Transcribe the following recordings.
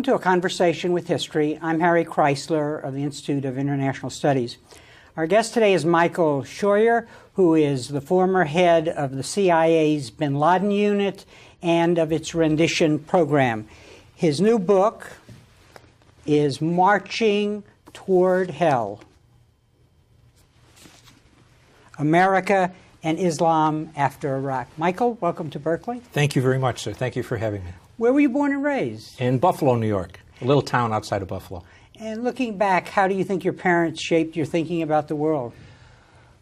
to A Conversation with History. I'm Harry Kreisler of the Institute of International Studies. Our guest today is Michael Scheuer, who is the former head of the CIA's Bin Laden unit and of its rendition program. His new book is Marching Toward Hell: America and Islam After Iraq. Michael, welcome to Berkeley. Thank you very much, sir. Thank you for having me. Where were you born and raised? In Buffalo, New York, a little town outside of Buffalo. And looking back, how do you think your parents shaped your thinking about the world?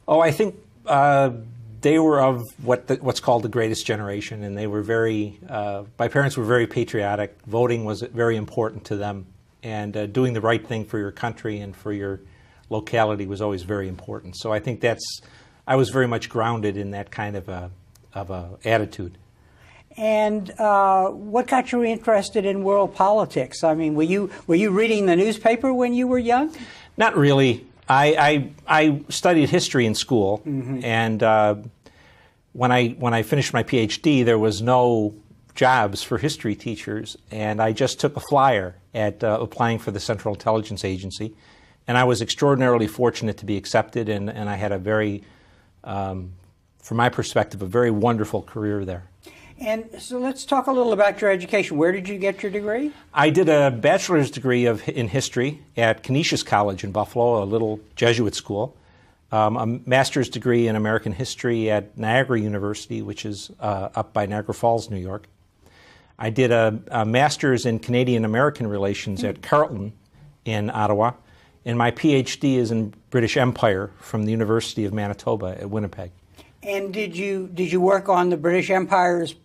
Oh, I think they were of what's called the greatest generation, and they were very, my parents were very patriotic. Voting was very important to them, and doing the right thing for your country and for your locality was always very important. So I think I was very much grounded in that kind of a attitude. And what got you interested in world politics? I mean, were you reading the newspaper when you were young? Not really. I studied history in school, and when I finished my PhD, there was no jobs for history teachers, and I just took a flyer at applying for the Central Intelligence Agency, and I was extraordinarily fortunate to be accepted, and I had a very, from my perspective, a very wonderful career there. And so let's talk a little about your education. Where did you get your degree? I did a bachelor's degree in history at Canisius College in Buffalo, a little Jesuit school. A master's degree in American history at Niagara University, which is up by Niagara Falls, New York. I did a master's in Canadian American relations at Carleton in Ottawa. And my PhD is in British Empire from the University of Manitoba at Winnipeg. And did you work on the British Empire's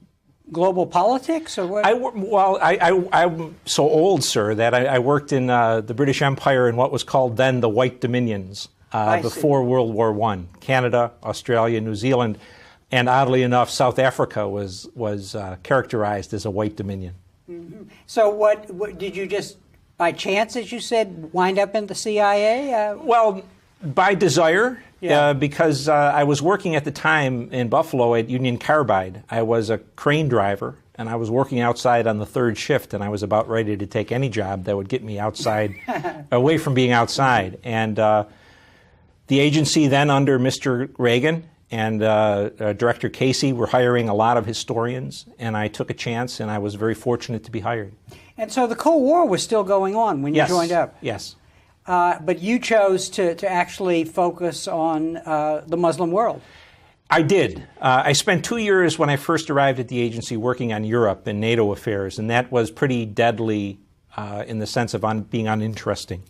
global politics, or what? I'm so old, sir, that I worked in the British Empire in what was called then the White Dominions before World War I. Canada, Australia, New Zealand, and oddly enough, South Africa was characterized as a White Dominion. Mm-hmm. So what did you just, by chance, as you said, wind up in the CIA? Well, by desire. Yeah. Because I was working at the time in Buffalo at Union Carbide. I was a crane driver, and I was working outside on the third shift, and I was about ready to take any job that would get me outside, away from being outside. And the agency then under Mr. Reagan and Director Casey were hiring a lot of historians, and I took a chance, and I was very fortunate to be hired. And so the Cold War was still going on when you joined up? Yes. But you chose to actually focus on the Muslim world. I did. I spent 2 years when I first arrived at the agency working on Europe and NATO affairs, and that was pretty deadly in the sense of being uninteresting.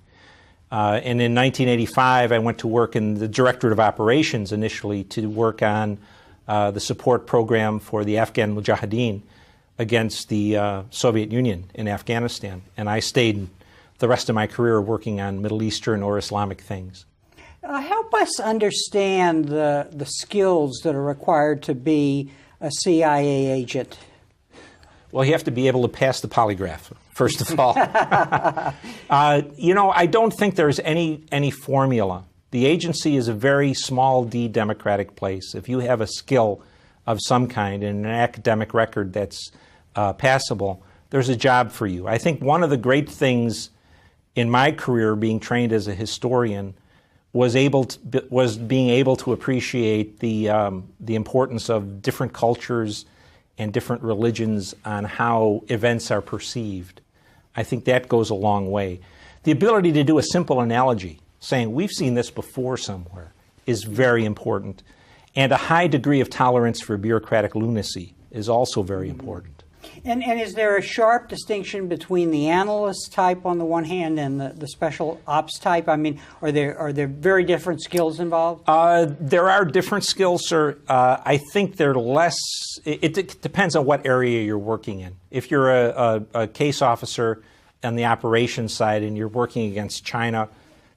And in 1985, I went to work in the Directorate of Operations initially to work on the support program for the Afghan Mujahideen against the Soviet Union in Afghanistan, and I stayed the rest of my career working on Middle Eastern or Islamic things. Help us understand the skills that are required to be a CIA agent. Well, you have to be able to pass the polygraph, first of all. I don't think there's any formula. The agency is a very small d democratic place. If you have a skill of some kind and an academic record that's passable, there's a job for you. I think one of the great things in my career, being trained as a historian, was being able to appreciate the importance of different cultures and different religions on how events are perceived. I think that goes a long way. The ability to do a simple analogy, saying we've seen this before somewhere, is very important. And a high degree of tolerance for bureaucratic lunacy is also very important. And is there a sharp distinction between the analyst type on the one hand and the special ops type? I mean, are there very different skills involved? There are different skills, sir. I think they're less. It depends on what area you're working in. If you're a case officer on the operations side and you're working against China,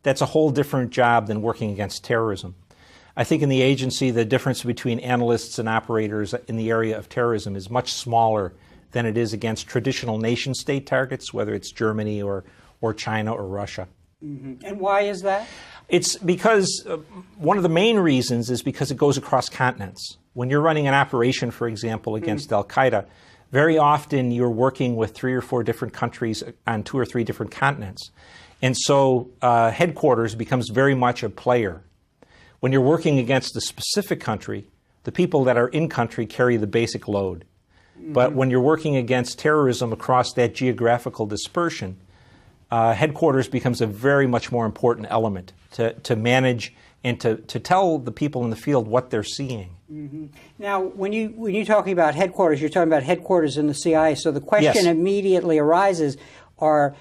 that's a whole different job than working against terrorism. I think in the agency, the difference between analysts and operators in the area of terrorism is much smaller than it is against traditional nation-state targets, whether it's Germany or China or Russia. Mm-hmm. And why is that? It's because one of the main reasons is because it goes across continents. When you're running an operation, for example, against Al-Qaeda, Very often you're working with 3 or 4 different countries on 2 or 3 different continents. And so headquarters becomes very much a player. When you're working against a specific country, the people that are in country carry the basic load. But when you're working against terrorism across that geographical dispersion, headquarters becomes a very much more important element to manage and to tell the people in the field what they're seeing. Now, when you're talking about headquarters, you're talking about headquarters in the CIA. So the question Yes. immediately arises, are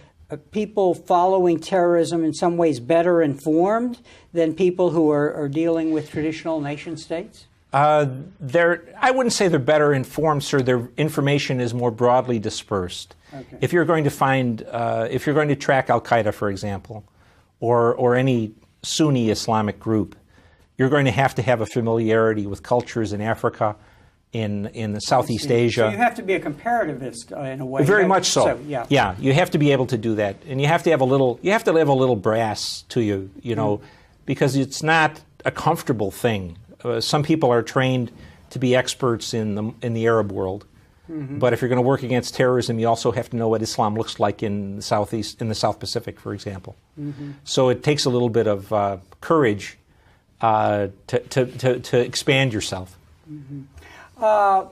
people following terrorism in some ways better informed than people who are dealing with traditional nation states? I wouldn't say they're better informed, sir. Their information is more broadly dispersed. Okay. If you're going to if you're going to track Al Qaeda, for example, or any Sunni Islamic group, you're going to have a familiarity with cultures in Africa, in Southeast Asia. So you have to be a comparativist in a way. Very much so. Yeah. Yeah, you have to be able to do that, and you have to have a little brass to you, because it's not a comfortable thing. Some people are trained to be experts in the Arab world, but if you're going to work against terrorism, you also have to know what Islam looks like in the South Pacific, for example. So it takes a little bit of courage to expand yourself. I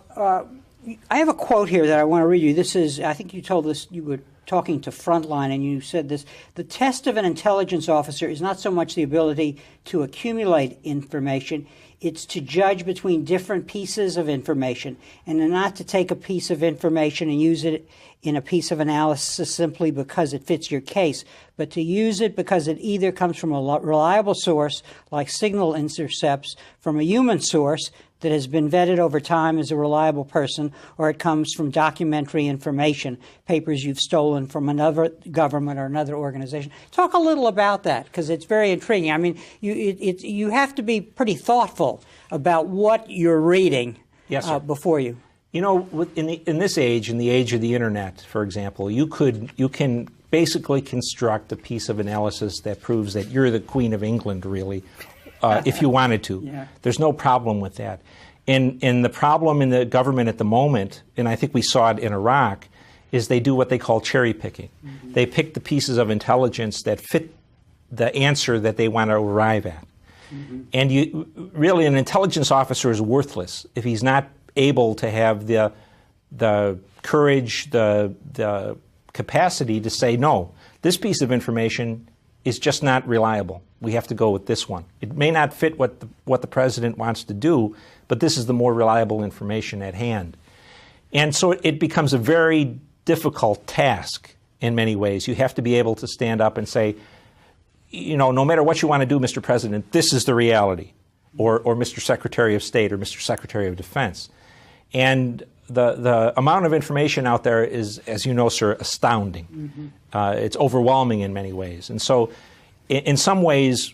have a quote here that I want to read you. This is, I think you told this, you were talking to Frontline, and you said this: the test of an intelligence officer is not so much the ability to accumulate information, it's to judge between different pieces of information, and not to take a piece of information and use it in a piece of analysis simply because it fits your case, but to use it because it either comes from a reliable source, like signal intercepts, from a human source that has been vetted over time as a reliable person, or it comes from documentary information, papers you've stolen from another government or another organization. Talk a little about that, because it's very intriguing. I mean, you have to be pretty thoughtful about what you're reading. Yes, sir. Before you. In this age, in the age of the internet, for example, you can basically construct a piece of analysis that proves that you're the Queen of England, really, if you wanted to. Yeah. There's no problem with that. And the problem in the government at the moment, and I think we saw it in Iraq, is they do what they call cherry picking. They pick the pieces of intelligence that fit the answer that they want to arrive at. And really, an intelligence officer is worthless if he's not able to have the courage, the capacity to say, no, this piece of information is just not reliable. We have to go with this one. It may not fit what the president wants to do, but this is the more reliable information at hand. And so it becomes a very difficult task in many ways. You have to be able to stand up and say, no matter what you want to do, Mr. President, this is the reality, or Mr. Secretary of State or Mr. Secretary of Defense. And the amount of information out there is, as you know, sir, astounding. It's overwhelming in many ways. And so in some ways,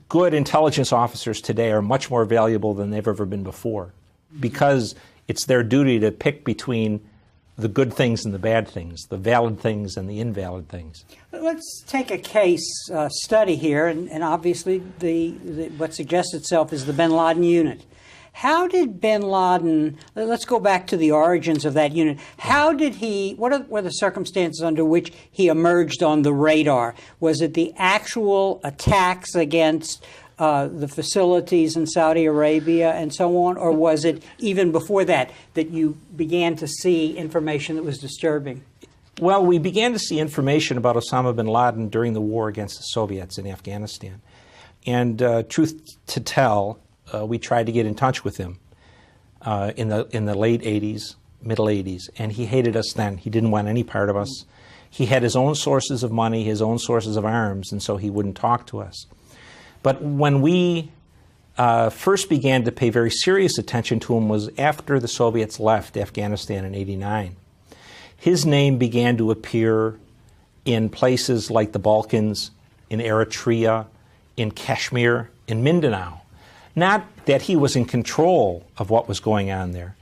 good intelligence officers today are much more valuable than they've ever been before, because it's their duty to pick between the good things and the bad things, the valid things and the invalid things. Let's take a case study here, and obviously what suggests itself is the Bin Laden unit. How did Bin Laden, let's go back to the origins of that unit. How did what were the circumstances under which he emerged on the radar? Was it the actual attacks against the facilities in Saudi Arabia and so on, or was it even before that you began to see information that was disturbing? Well, we began to see information about Osama Bin Laden during the war against the Soviets in Afghanistan. And truth to tell, we tried to get in touch with him in the late 80s, middle 80s, and he hated us then. He didn't want any part of us. He had his own sources of money, his own sources of arms, and so he wouldn't talk to us. But when we first began to pay very serious attention to him was after the Soviets left Afghanistan in '89. His name began to appear in places like the Balkans, in Eritrea, in Kashmir, in Mindanao. Not that he was in control of what was going on there,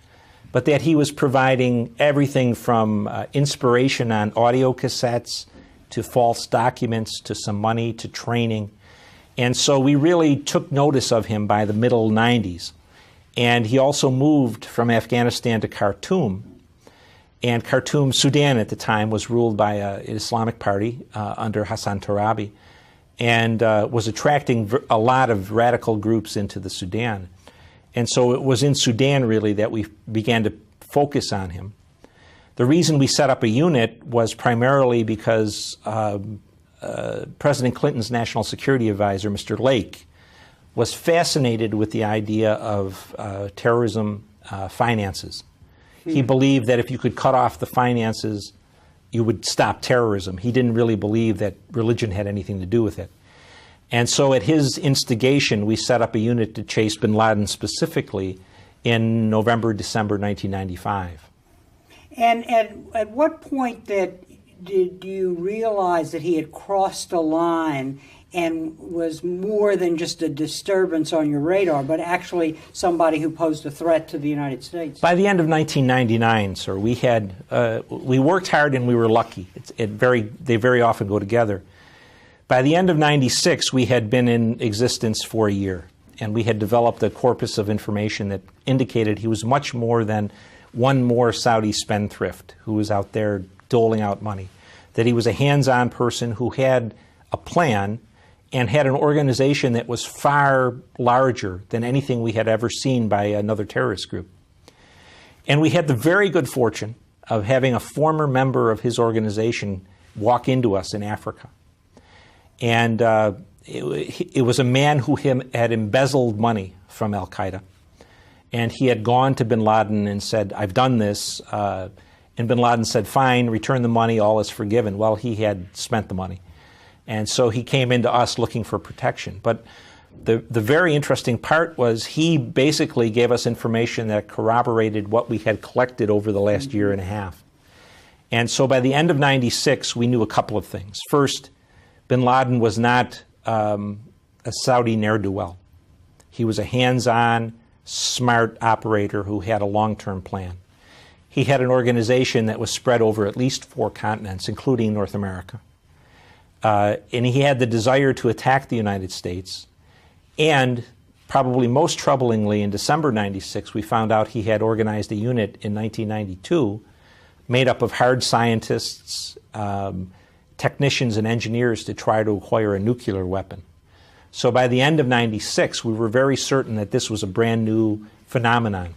but that he was providing everything from inspiration on audio cassettes to false documents to some money to training. And so we really took notice of him by the middle 90s. And he also moved from Afghanistan to Khartoum. And Khartoum, Sudan at the time was ruled by an Islamic party under Hassan Turabi, and was attracting a lot of radical groups into the Sudan. And so it was in Sudan really that we began to focus on him. The reason we set up a unit was primarily because President Clinton's national security advisor, Mr. Lake, was fascinated with the idea of terrorism finances. He believed that if you could cut off the finances, you would stop terrorism. He didn't really believe that religion had anything to do with it. And so at his instigation, we set up a unit to chase bin Laden specifically in November, December 1995. And at what point did you realize that he had crossed a line and was more than just a disturbance on your radar, but actually somebody who posed a threat to the United States? By the end of 1999, sir, we worked hard and we were lucky. They very often go together. By the end of '96, we had been in existence for a year, and we had developed a corpus of information that indicated he was much more than one more Saudi spendthrift who was out there doling out money, that he was a hands-on person who had a plan and had an organization that was far larger than anything we had ever seen by another terrorist group. And we had the very good fortune of having a former member of his organization walk into us in Africa. And it was a man who had embezzled money from al-Qaeda. And he had gone to bin Laden and said, "I've done this." And bin Laden said, "Fine, return the money, all is forgiven." Well, he had spent the money. And so he came into us looking for protection. But the very interesting part was he basically gave us information that corroborated what we had collected over the last year and a half. And so by the end of '96, we knew a couple of things. First, bin Laden was not a Saudi ne'er-do-well. He was a hands-on, smart operator who had a long-term plan. He had an organization that was spread over at least 4 continents, including North America. And he had the desire to attack the United States. And probably most troublingly, in December '96, we found out he had organized a unit in 1992 made up of hard scientists, technicians, and engineers to try to acquire a nuclear weapon. So by the end of '96, we were very certain that this was a brand new phenomenon.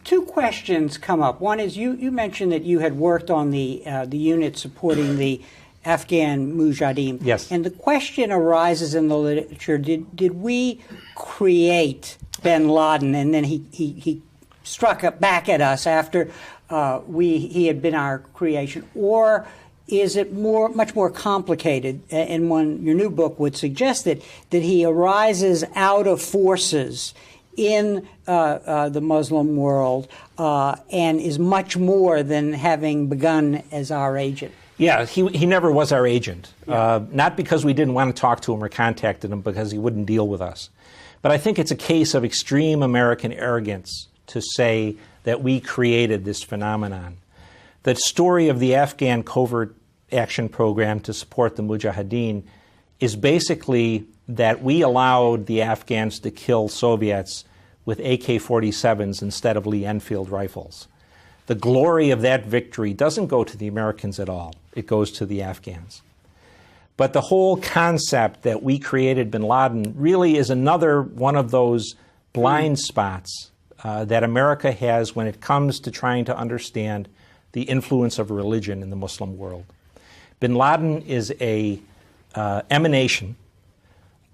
2 questions come up. One is you mentioned that you had worked on the unit supporting the Afghan Mujahideen. Yes. And the question arises in the literature, did we create bin Laden and then he struck back at us after he had been our creation? Or is it much more complicated? And your new book would suggest that he arises out of forces in the Muslim world and is much more than having begun as our agent. Yeah, he never was our agent. Yeah. Not because we didn't want to talk to him or contacted him, because he wouldn't deal with us. But I think it's a case of extreme American arrogance to say that we created this phenomenon. The story of the Afghan covert action program to support the Mujahideen is basically that we allowed the Afghans to kill Soviets with AK-47s instead of Lee Enfield rifles. The glory of that victory doesn't go to the Americans at all. It goes to the Afghans. But the whole concept that we created bin Laden really is another one of those blind spots that America has when it comes to trying to understand the influence of religion in the Muslim world. Bin Laden is a emanation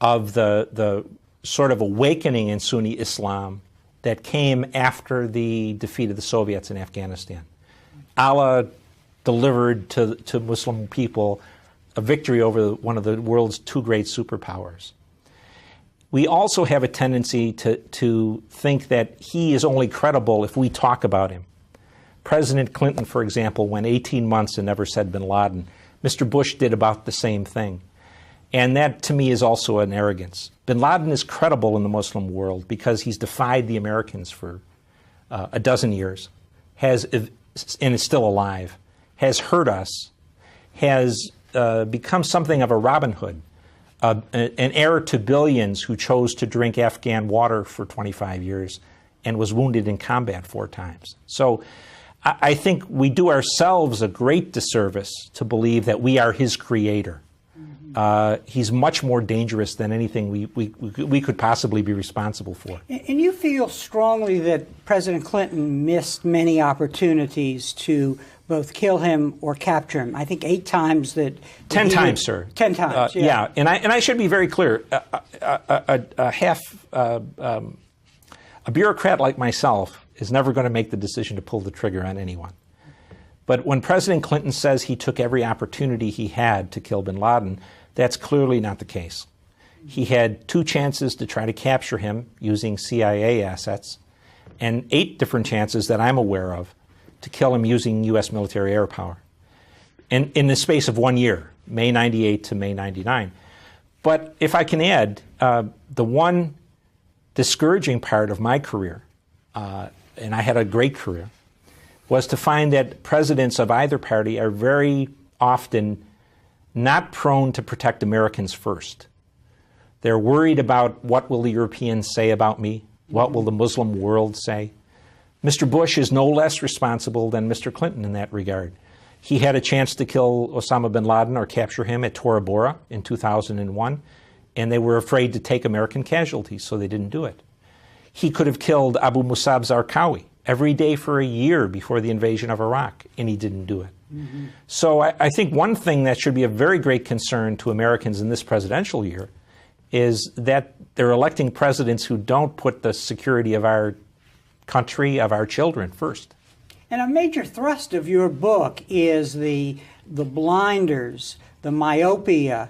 of the sort of awakening in Sunni Islam that came after the defeat of the Soviets in Afghanistan. Allah delivered to Muslim people a victory over one of the world's 2 great superpowers. We also have a tendency to think that he is only credible if we talk about him. President Clinton, for example, went 18 months and never said bin Laden. Mr. Bush did about the same thing. And that, to me, is also an arrogance. Bin Laden is credible in the Muslim world because he's defied the Americans for a dozen years, and is still alive, has hurt us, has become something of a Robin Hood, an heir to billions who chose to drink Afghan water for 25 years and was wounded in combat 4 times. So I think we do ourselves a great disservice to believe that we are his creator. He's much more dangerous than anything we could possibly be responsible for. And you feel strongly that President Clinton missed many opportunities to both kill him or capture him. I think 8 times that... 10 times, sir. 10 times, yeah. And I should be very clear. A bureaucrat like myself is never going to make the decision to pull the trigger on anyone. But when President Clinton says he took every opportunity he had to kill bin Laden, that's clearly not the case. He had 2 chances to try to capture him using CIA assets, and 8 different chances that I'm aware of to kill him using U.S. military air power. And in the space of 1 year, May 98 to May 99. But if I can add, the one discouraging part of my career, and I had a great career, was to find that presidents of either party are very often not prone to protect Americans first. They're worried about what will the Europeans say about me, what will the Muslim world say. Mr. Bush is no less responsible than Mr. Clinton in that regard. He had a chance to kill Osama Bin Laden or capture him at Tora Bora in 2001, and they were afraid to take American casualties, so they didn't do it. He could have killed Abu Musab Zarqawi every day for a year before the invasion of Iraq, and he didn't do it. So I think one thing that should be a very great concern to Americans in this presidential year is that they're electing presidents who don't put the security of our country, of our children, first. And a major thrust of your book is the blinders, the myopia,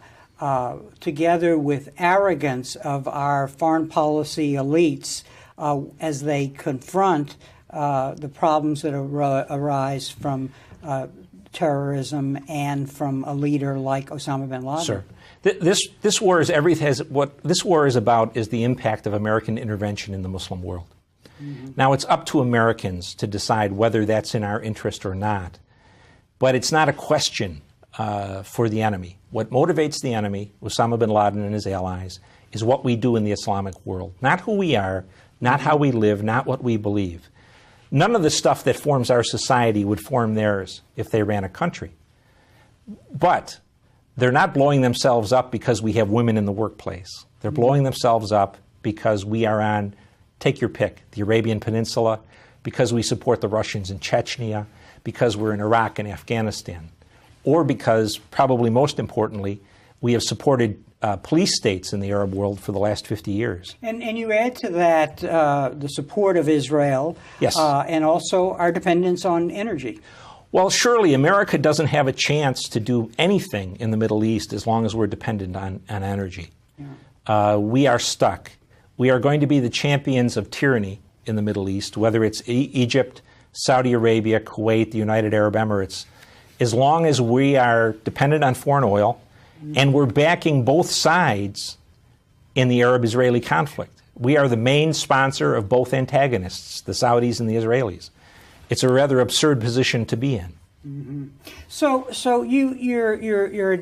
together with arrogance of our foreign policy elites as they confront the problems that arise from terrorism and from a leader like Osama bin Laden. Sir, this war is what this war is about is the impact of American intervention in the Muslim world. Now, it's up to Americans to decide whether that's in our interest or not. But it's not a question for the enemy. What motivates the enemy, Osama bin Laden and his allies, is what we do in the Islamic world. Not who we are, not how we live, not what we believe. None of the stuff that forms our society would form theirs if they ran a country. But they're not blowing themselves up because we have women in the workplace. They're blowing themselves up because we are on, take your pick, the Arabian Peninsula, because we support the Russians in Chechnya, because we're in Iraq and Afghanistan, or because, probably most importantly, we have supported police states in the Arab world for the last 50 years. And you add to that the support of Israel, yes, and also our dependence on energy. Well, surely America doesn't have a chance to do anything in the Middle East as long as we're dependent on energy. Yeah. We are stuck. We are going to be the champions of tyranny in the Middle East, whether it's Egypt, Saudi Arabia, Kuwait, the United Arab Emirates, as long as we are dependent on foreign oil and we're backing both sides in the Arab-Israeli conflict. We are the main sponsor of both antagonists, the Saudis and the Israelis. It's a rather absurd position to be in. So you're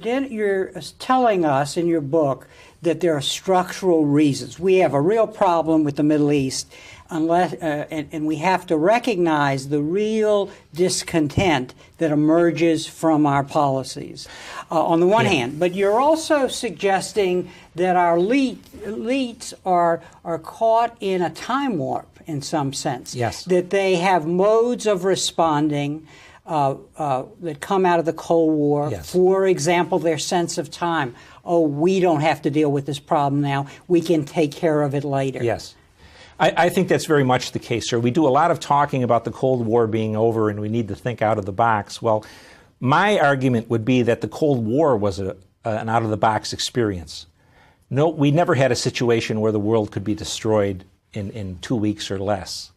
telling us in your book that there are structural reasons. We have a real problem with the Middle East, and we have to recognize the real discontent that emerges from our policies, on the one hand. But you're also suggesting that our elites are caught in a time warp in some sense. Yes. That they have modes of responding that come out of the Cold War. Yes. For example, their sense of time. Oh, we don't have to deal with this problem now. We can take care of it later. Yes. I think that's very much the case, sir. We do a lot of talking about the Cold War being over and we need to think out of the box. Well, my argument would be that the Cold War was an out-of-the-box experience. No, we never had a situation where the world could be destroyed in 2 weeks or less.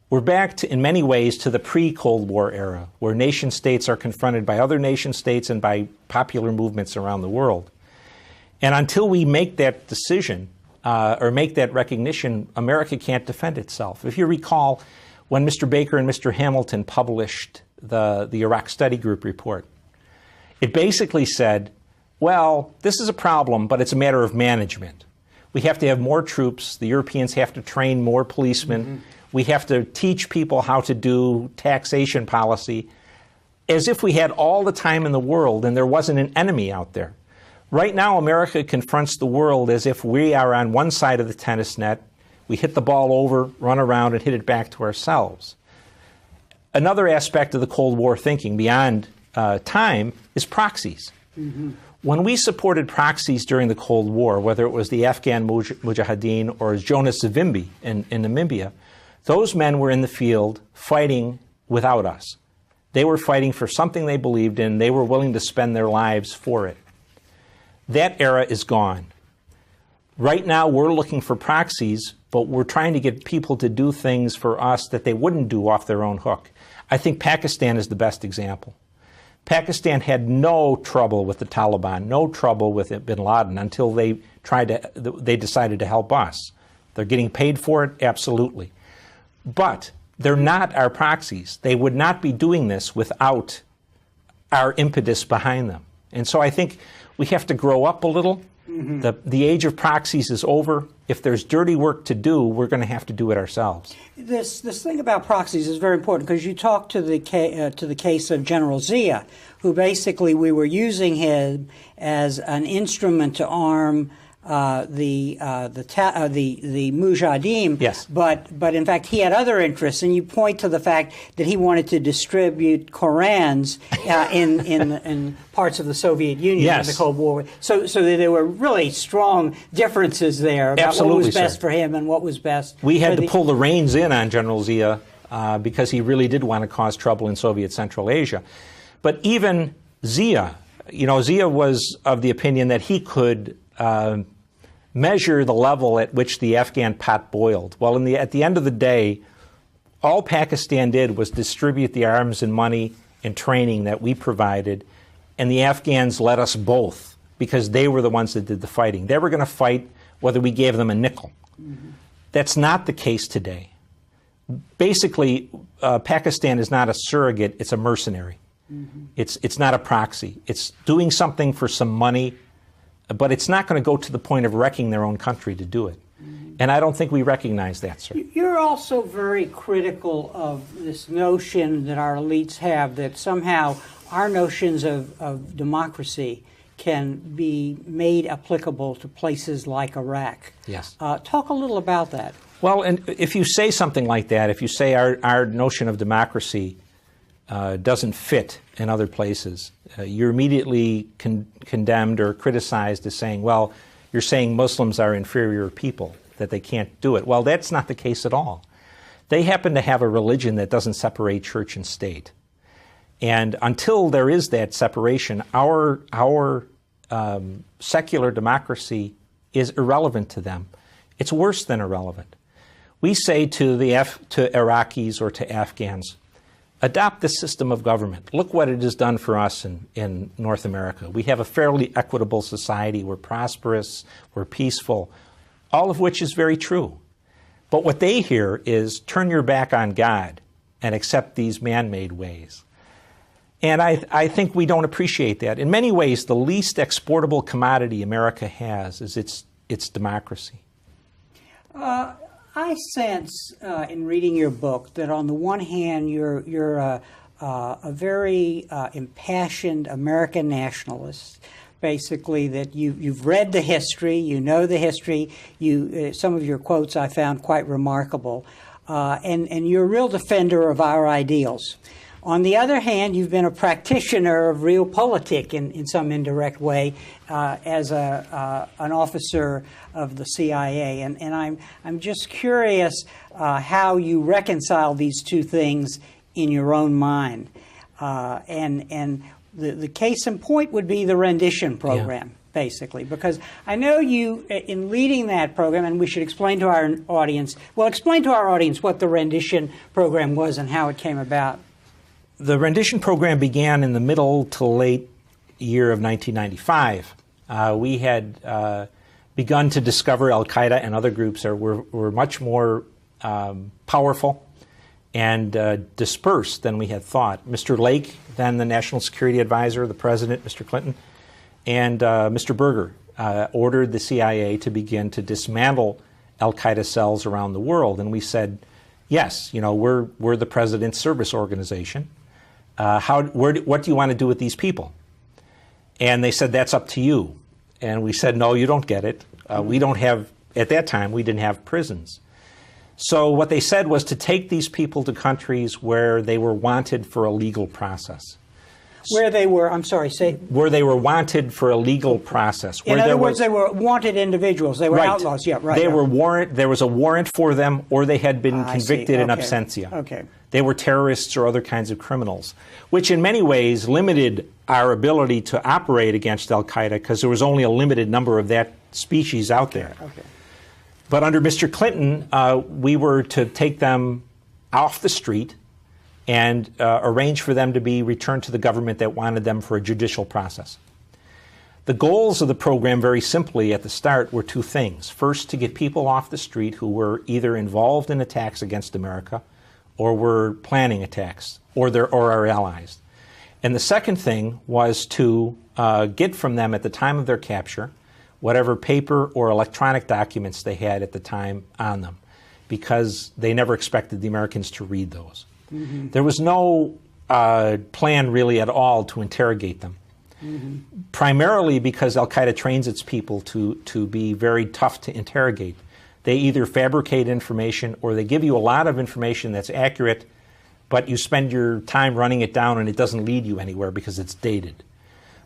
We're back to, in many ways, to the pre-Cold War era, where nation states are confronted by other nation states and by popular movements around the world. And until we make that decision, or make that recognition, America can't defend itself. If you recall, when Mr. Baker and Mr. Hamilton published the Iraq Study Group report, it basically said, well, this is a problem, but it's a matter of management. We have to have more troops. The Europeans have to train more policemen. We have to teach people how to do taxation policy, as if we had all the time in the world and there wasn't an enemy out there. Right now, America confronts the world as if we are on one side of the tennis net. We hit the ball over, run around, and hit it back to ourselves. Another aspect of the Cold War thinking beyond time is proxies. When we supported proxies during the Cold War, whether it was the Afghan Mujahideen or Jonas Savimbi in Namibia, those men were in the field fighting without us. They were fighting for something they believed in. They were willing to spend their lives for it. That era is gone. Right now, we're looking for proxies, but we're trying to get people to do things for us that they wouldn't do off their own hook. I think Pakistan is the best example. Pakistan had no trouble with the Taliban, no trouble with Bin Laden until they decided to help us. They're getting paid for it, absolutely. But they're not our proxies. They would not be doing this without our impetus behind them. And so I think we have to grow up a little. The age of proxies is over. If there's dirty work to do, we're going to have to do it ourselves. This thing about proxies is very important because you talked to the case of General Zia, who basically we were using him as an instrument to arm the Mujahideen. Yes. But in fact he had other interests, and you point to the fact that he wanted to distribute Korans in parts of the Soviet Union in the Cold War. So there were really strong differences there about what was best for him and what was best. We had to pull the reins in on General Zia because he really did want to cause trouble in Soviet Central Asia. But even Zia, Zia was of the opinion that he could measure the level at which the Afghan pot boiled. Well, at the end of the day, all Pakistan did was distribute the arms and money and training that we provided, and the Afghans let us both because they were the ones that did the fighting. They were going to fight whether we gave them a nickel. That's not the case today. Basically, Pakistan is not a surrogate, it's a mercenary. It's not a proxy. It's doing something for some money, but it's not going to go to the point of wrecking their own country to do it. And I don't think we recognize that, sir. You're also very critical of this notion that our elites have that somehow our notions of democracy can be made applicable to places like Iraq. Yes. Talk a little about that. Well, and if you say something like that, if you say our notion of democracy doesn't fit in other places, you're immediately condemned or criticized as saying, well, you're saying Muslims are inferior people, that they can't do it. Well, that's not the case at all. They happen to have a religion that doesn't separate church and state. And until there is that separation, our secular democracy is irrelevant to them. It's worse than irrelevant. We say to Iraqis or to Afghans, adopt this system of government. Look what it has done for us in North America. We have a fairly equitable society. We're prosperous. We're peaceful, all of which is very true. But what they hear is turn your back on God and accept these man-made ways. And I think we don't appreciate that. In many ways, the least exportable commodity America has is its democracy. I sense in reading your book that on the one hand you're a very impassioned American nationalist. Basically, that you've read the history, you know the history. Some of your quotes I found quite remarkable, and you're a real defender of our ideals. On the other hand, you've been a practitioner of realpolitik in some indirect way as an officer of the CIA, and I'm just curious how you reconcile these two things in your own mind. And the case in point would be the rendition program, basically, because I know you, in leading that program, and we should explain to our audience, explain to our audience what the rendition program was and how it came about. The rendition program began in the middle to late year of 1995. We had begun to discover Al-Qaeda and other groups were much more powerful and dispersed than we had thought. Mr. Lake, then the National Security Advisor, the President, Mr. Clinton, and Mr. Berger ordered the CIA to begin to dismantle al-Qaeda cells around the world. And we said, yes, we're the president's service organization. What do you want to do with these people? And they said, that's up to you. And we said, no, you don't get it. We don't have, at that time, we didn't have prisons. So what they said was to take these people to countries where they were wanted for a legal process. Where they were, I'm sorry, say? Where they were wanted for a legal process. In other words, they were wanted individuals. They were outlaws. Yeah, right. They were there was a warrant for them, or they had been convicted in absentia. Okay. They were terrorists or other kinds of criminals, which in many ways limited our ability to operate against al-Qaeda because there was only a limited number of that species out there. Okay. But under Mr. Clinton, we were to take them off the street and arrange for them to be returned to the government that wanted them for a judicial process. The goals of the program, very simply at the start, were two things. First, to get people off the street who were either involved in attacks against America or were planning attacks or our allies. And the second thing was to get from them at the time of their capture whatever paper or electronic documents they had at the time on them, because they never expected the Americans to read those. Mm-hmm. There was no plan really at all to interrogate them, primarily because al-Qaeda trains its people to be very tough to interrogate. They either fabricate information or they give you a lot of information that's accurate, but you spend your time running it down and it doesn't lead you anywhere because it's dated.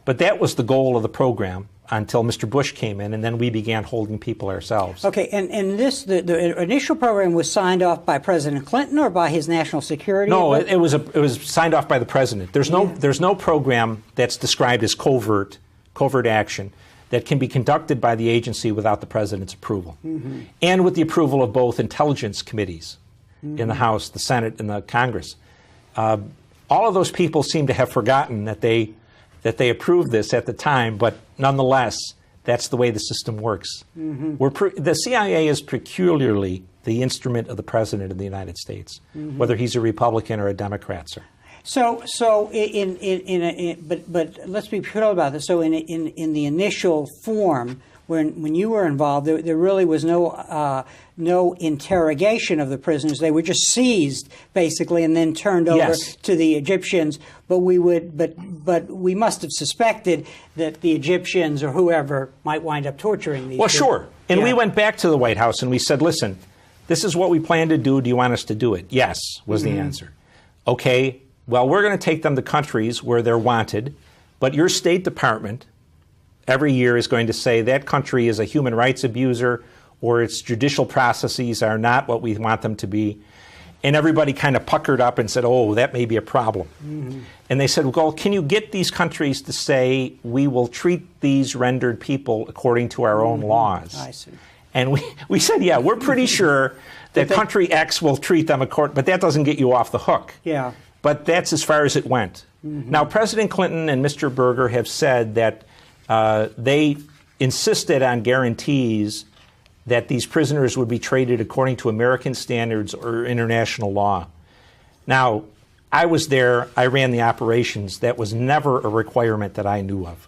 But that was the goal of the program until Mr. Bush came in, and then we began holding people ourselves. Okay, and the initial program was signed off by President Clinton or by his national security? No, it was signed off by the president. There's no program that's described as covert action that can be conducted by the agency without the president's approval, and with the approval of both intelligence committees in the House, the Senate, and the Congress. All of those people seem to have forgotten that they approved this at the time, but nonetheless, that's the way the system works. The CIA is peculiarly the instrument of the President of the United States, whether he's a Republican or a Democrat, sir. But let's be clear about this. So in the initial form, when you were involved, there really was no interrogation of the prisoners. They were just seized, basically, and then turned over to the Egyptians. But we must have suspected that the Egyptians or whoever might wind up torturing these. Well, people. sure. And we went back to the White House and we said, "Listen, this is what we plan to do. Do you want us to do it?" Yes, was the answer. Okay. Well, we're going to take them to countries where they're wanted, but your State Department every year is going to say that country is a human rights abuser or its judicial processes are not what we want them to be. And everybody kind of puckered up and said, oh, that may be a problem. And they said, well, can you get these countries to say we will treat these rendered people according to our own laws? I see. And we said, yeah, we're pretty sure that country X will treat them according, but that doesn't get you off the hook. Yeah. But that's as far as it went. Now, President Clinton and Mr. Berger have said that they insisted on guarantees that these prisoners would be treated according to American standards or international law. Now, I was there, I ran the operations. That was never a requirement that I knew of.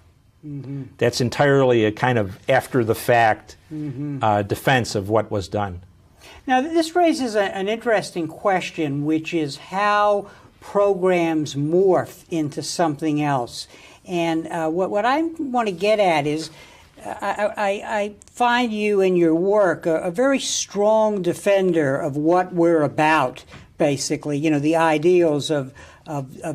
That's entirely a kind of after-the-fact defense of what was done. Now, this raises an interesting question, which is how programs morph into something else. And what I want to get at is I find you in your work a very strong defender of what we're about, basically, the ideals of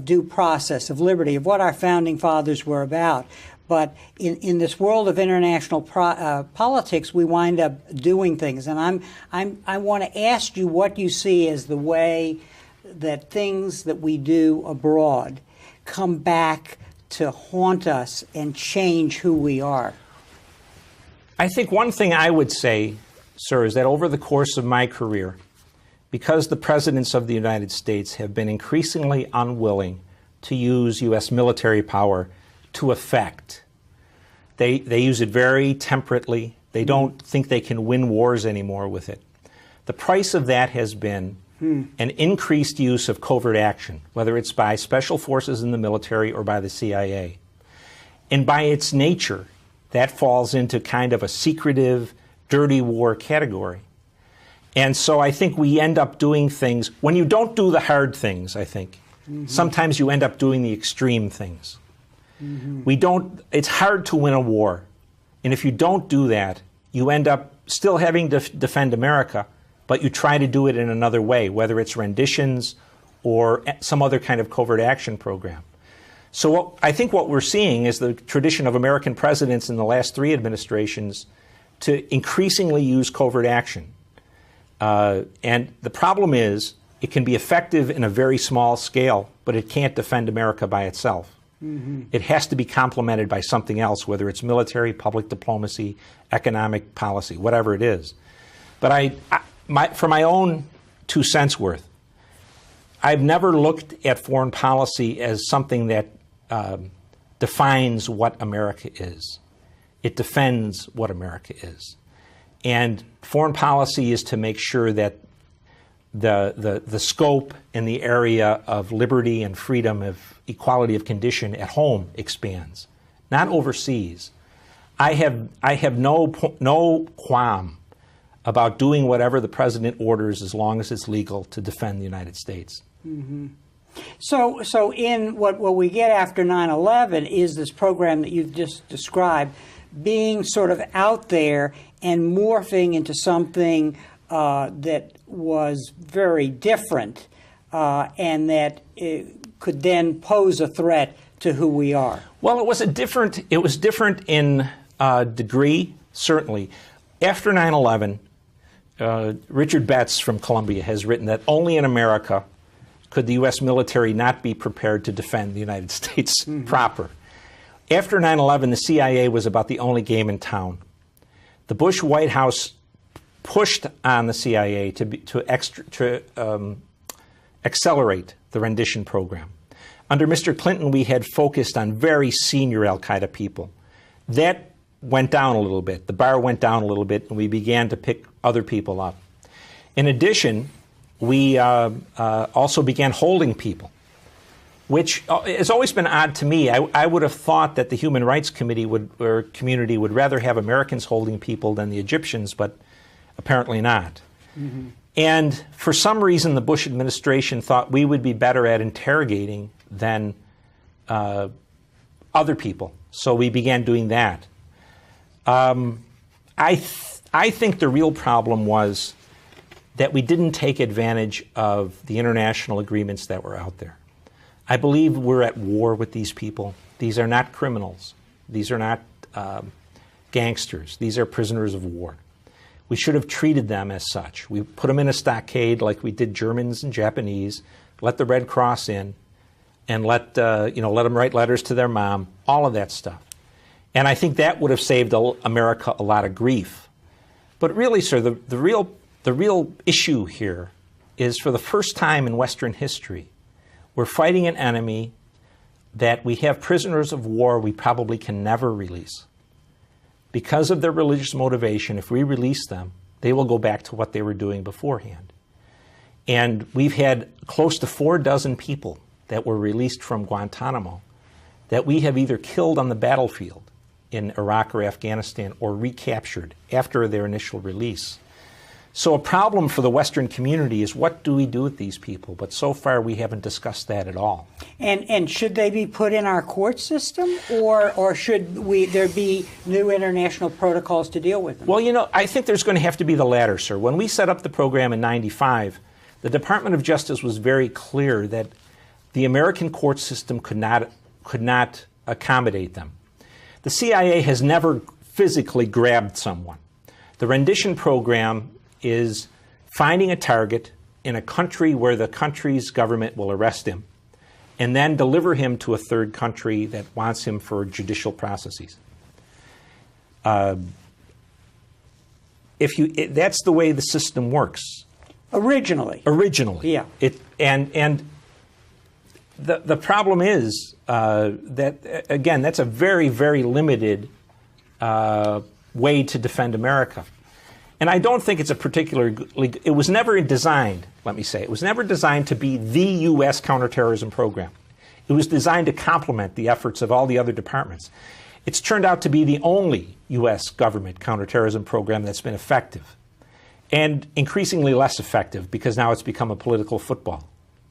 due process, of liberty, of what our founding fathers were about. But in this world of international politics, we wind up doing things. And I want to ask you what you see as the way that things that we do abroad come back to haunt us and change who we are. I think one thing I would say, sir, is that over the course of my career, because the presidents of the United States have been increasingly unwilling to use U.S. military power to effect, they use it very temperately. They don't think they can win wars anymore with it. The price of that has been an increased use of covert action, whether it's by special forces in the military or by the CIA. And by its nature, that falls into kind of a secretive, dirty war category. And so I think we end up doing things, when you don't do the hard things, I think, sometimes you end up doing the extreme things. It's hard to win a war. And if you don't do that, you end up still having to defend America, but you try to do it in another way, whether it's renditions or some other kind of covert action program. So I think what we're seeing is the tradition of American presidents in the last 3 administrations to increasingly use covert action. And the problem is it can be effective in a very small scale, but it can't defend America by itself. It has to be complemented by something else, whether it's military, public diplomacy, economic policy, whatever it is. But for my own 2 cents worth, I've never looked at foreign policy as something that defines what America is. It defends what America is. And foreign policy is to make sure that the scope and the area of liberty and freedom, of equality of condition at home expands, not overseas. I have no qualm about doing whatever the president orders as long as it's legal to defend the United States. So in what we get after 9/11 is this program that you've just described being sort of out there and morphing into something that was very different and that could then pose a threat to who we are. Well, it was different in degree, certainly. After 9/11, Richard Betts from Columbia has written that only in America could the U.S. military not be prepared to defend the United States proper. After 9/11, the CIA was about the only game in town. The Bush White House pushed on the CIA to accelerate the rendition program. Under Mr. Clinton, we had focused on very senior al-Qaeda people. That went down a little bit. The bar went down a little bit, and we began to pick other people up. In addition, we also began holding people, which has always been odd to me. I would have thought that the Human Rights Committee community would rather have Americans holding people than the Egyptians, but apparently not. And for some reason, the Bush administration thought we would be better at interrogating than other people. So we began doing that. I think the real problem was that we didn't take advantage of the international agreements that were out there. I believe we're at war with these people. These are not criminals. These are not gangsters. These are prisoners of war. We should have treated them as such. We put them in a stockade like we did Germans and Japanese, let the Red Cross in, and let them write letters to their mom, all of that stuff. And I think that would have saved America a lot of grief. But really, sir, the real issue here is, for the first time in Western history, we're fighting an enemy that we have prisoners of war we probably can never release. Because of their religious motivation, if we release them, they will go back to what they were doing beforehand. And we've had close to 4 dozen people that were released from Guantanamo that we have either killed on the battlefield in Iraq or Afghanistan or recaptured after their initial release. So a problem for the Western community is, what do we do with these people? But so far we haven't discussed that at all. And should they be put in our court system, or should there be new international protocols to deal with them? Well, I think there's going to have to be the latter, sir. When we set up the program in '95, the Department of Justice was very clear that the American court system could not accommodate them. The CIA has never physically grabbed someone. The rendition program is finding a target in a country where the country's government will arrest him and then deliver him to a third country that wants him for judicial processes. That's the way the system works. Originally. Yeah. The problem is that, again, that's a very, very limited way to defend America. And I don't think it's it was never designed, let me say, it was never designed to be the U.S. counterterrorism program. It was designed to complement the efforts of all the other departments. It's turned out to be the only U.S. government counterterrorism program that's been effective, and increasingly less effective because now it's become a political football.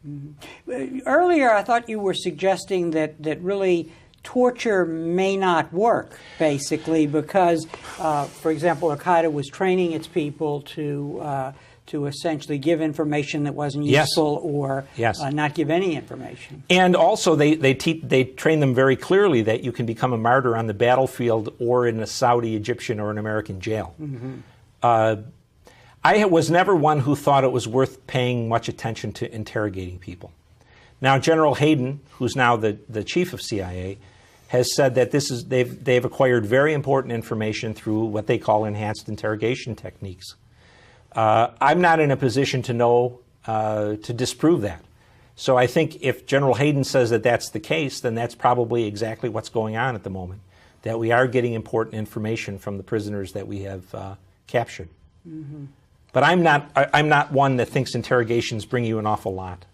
Mm-hmm. Earlier, I thought you were suggesting that really torture may not work, basically, because, for example, Al-Qaeda was training its people to essentially give information that wasn't useful, or not give any information. And also they train them very clearly that you can become a martyr on the battlefield or in a Saudi, Egyptian, or an American jail. Mm-hmm. I was never one who thought it was worth paying much attention to interrogating people. Now, General Hayden, who's now the chief of CIA, has said that they've acquired very important information through what they call enhanced interrogation techniques. I'm not in a position to know to disprove that. So I think if General Hayden says that that's the case, then that's probably exactly what's going on at the moment, that we are getting important information from the prisoners that we have captured. Mm-hmm. But I'm not one that thinks interrogations bring you an awful lot.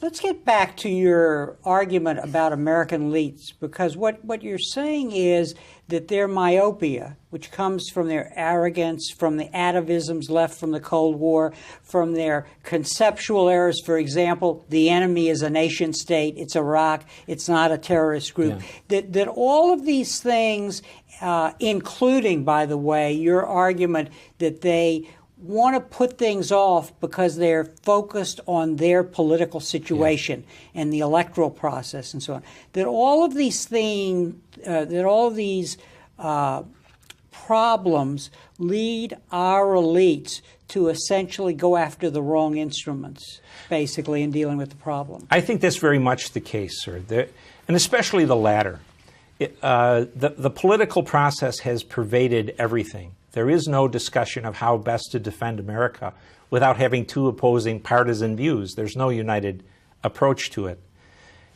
Let's get back to your argument about American elites, because what you're saying is that their myopia, which comes from their arrogance, from the atavisms left from the Cold War, from their conceptual errors, for example, the enemy is a nation state, it's Iraq, it's not a terrorist group, that all of these things, including, by the way, your argument that they want to put things off because they're focused on their political situation and the electoral process and so on. That all of these things, problems lead our elites to essentially go after the wrong instruments, basically, in dealing with the problem. I think that's very much the case, sir, and especially the latter. The political process has pervaded everything. There is no discussion of how best to defend America without having two opposing partisan views. There's no united approach to it.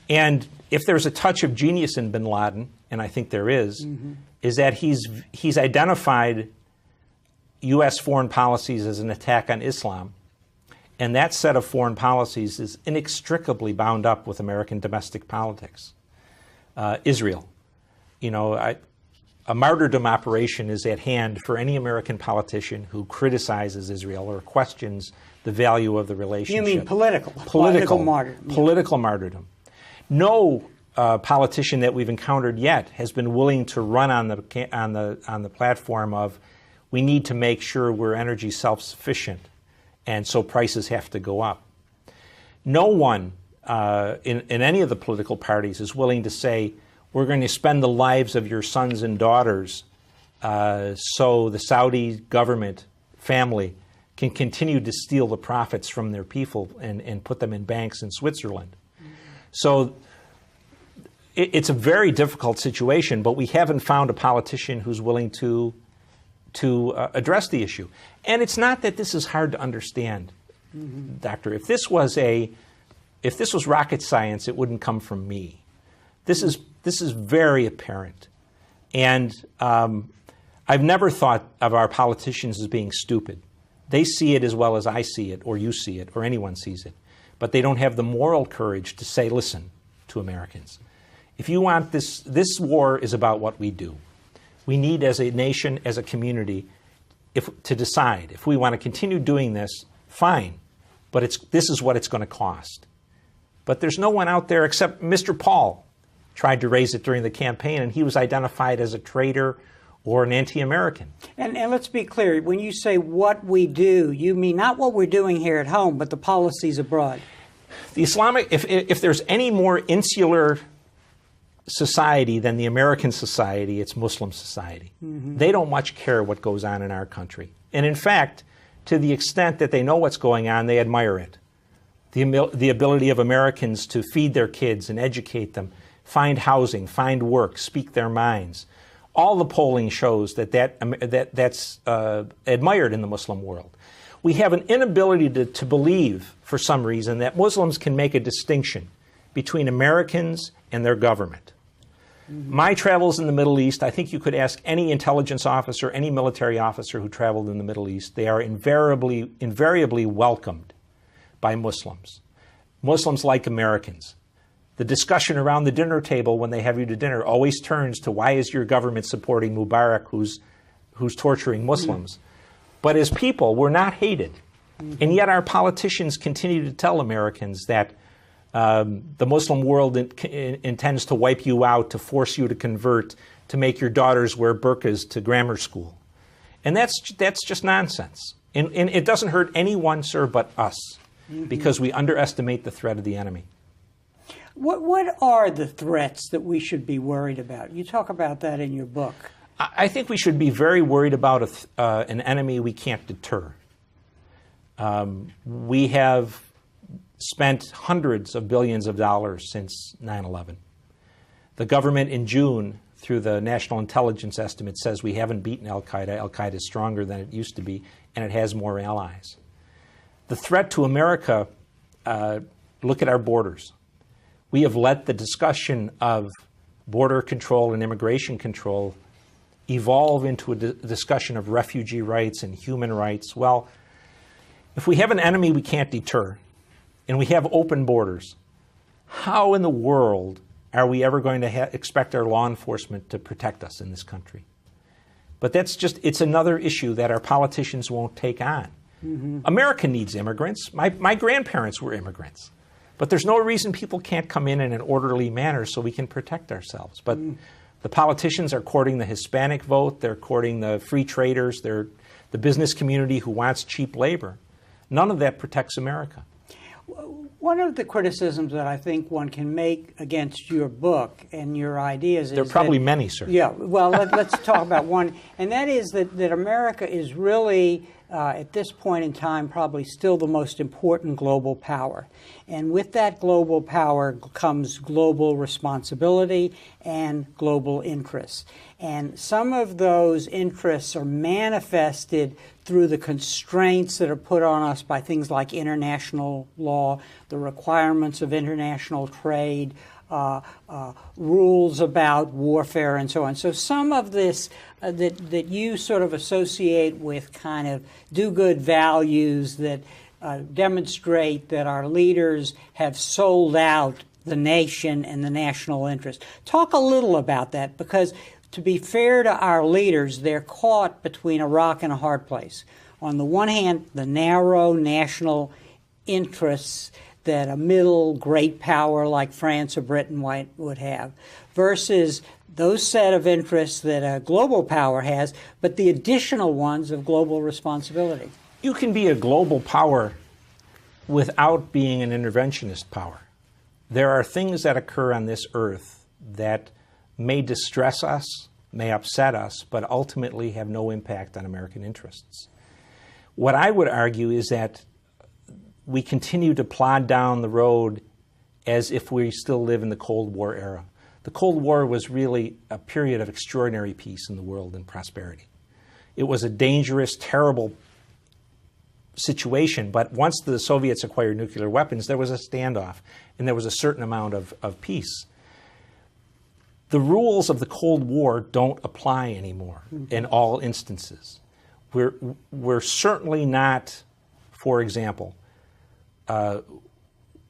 And if there's a touch of genius in Bin Laden, and I think there is, is that he's identified U.S. foreign policies as an attack on Islam. And that set of foreign policies is inextricably bound up with American domestic politics. Israel. You know, a martyrdom operation is at hand for any American politician who criticizes Israel or questions the value of the relationship. You mean political martyrdom. Political martyrdom. No politician that we've encountered yet has been willing to run on the platform of we need to make sure we're energy self-sufficient, and so prices have to go up. No one in any of the political parties is willing to say, we're going to spend the lives of your sons and daughters so the Saudi government family can continue to steal the profits from their people and put them in banks in Switzerland. So it's a very difficult situation, but we haven't found a politician who's willing to address the issue. And it's not that this is hard to understand, Doctor. If this was rocket science, it wouldn't come from me. This is very apparent. And I've never thought of our politicians as being stupid. They see it as well as I see it, or you see it, or anyone sees it. But they don't have the moral courage to say, listen, to Americans. If you want this war is about what we do. We need, as a nation, as a community, to decide. If we want to continue doing this, fine. But this is what it's going to cost. But there's no one out there except Mr. Paul tried to raise it during the campaign, and he was identified as a traitor or an anti-American. And let's be clear, when you say what we do, you mean not what we're doing here at home, but the policies abroad. The Islamic, if there's any more insular society than the American society, it's Muslim society. They don't much care what goes on in our country. And in fact, to the extent that they know what's going on, they admire it. The ability of Americans to feed their kids and educate them, find housing, find work, speak their minds. All the polling shows that's admired in the Muslim world. We have an inability to believe, for some reason, that Muslims can make a distinction between Americans and their government. My travels in the Middle East, I think you could ask any intelligence officer, any military officer who traveled in the Middle East, they are invariably welcomed by Muslims. Muslims like Americans. The discussion around the dinner table when they have you to dinner always turns to why is your government supporting Mubarak who's torturing Muslims. But as people, we're not hated. And yet our politicians continue to tell Americans that the Muslim world intends to wipe you out, to force you to convert, to make your daughters wear burqas to grammar school. And that's just nonsense. And it doesn't hurt anyone, sir, but us, because we underestimate the threat of the enemy. What are the threats that we should be worried about? You talk about that in your book. I think we should be very worried about an enemy we can't deter. We have spent hundreds of billions of dollars since 9/11. The government in June, through the National Intelligence Estimate, says we haven't beaten al-Qaeda. Al-Qaeda is stronger than it used to be, and it has more allies. The threat to America, look at our borders. We have let the discussion of border control and immigration control evolve into a discussion of refugee rights and human rights. Well, if we have an enemy we can't deter, and we have open borders, how in the world are we ever going to expect our law enforcement to protect us in this country? But it's another issue that our politicians won't take on. America needs immigrants. My grandparents were immigrants. But there's no reason people can't come in an orderly manner so we can protect ourselves. But the politicians are courting the Hispanic vote. They're courting the free traders. They're the business community who wants cheap labor. None of that protects America. One of the criticisms that I think one can make against your book and your ideas is there are probably many, sir. Yeah, well, let's talk about one. And that is that America is really, at this point in time, probably still the most important global power. And with that global power comes global responsibility and global interests. And some of those interests are manifested through the constraints that are put on us by things like international law, the requirements of international trade, rules about warfare, and so on. So some of this that you sort of associate with kind of do-good values that demonstrate that our leaders have sold out the nation and the national interest. Talk a little about that, because to be fair to our leaders, they're caught between a rock and a hard place. On the one hand, the narrow national interests that a middle great power like France or Britain would have, versus those set of interests that a global power has, but the additional ones of global responsibility. You can be a global power without being an interventionist power. There are things that occur on this earth that may distress us, may upset us, but ultimately have no impact on American interests. What I would argue is that we continue to plod down the road as if we still live in the Cold War era. The Cold War was really a period of extraordinary peace in the world and prosperity. It was a dangerous, terrible situation, but once the Soviets acquired nuclear weapons, there was a standoff, and there was a certain amount of peace. The rules of the Cold War don't apply anymore in all instances. We're certainly not, for example,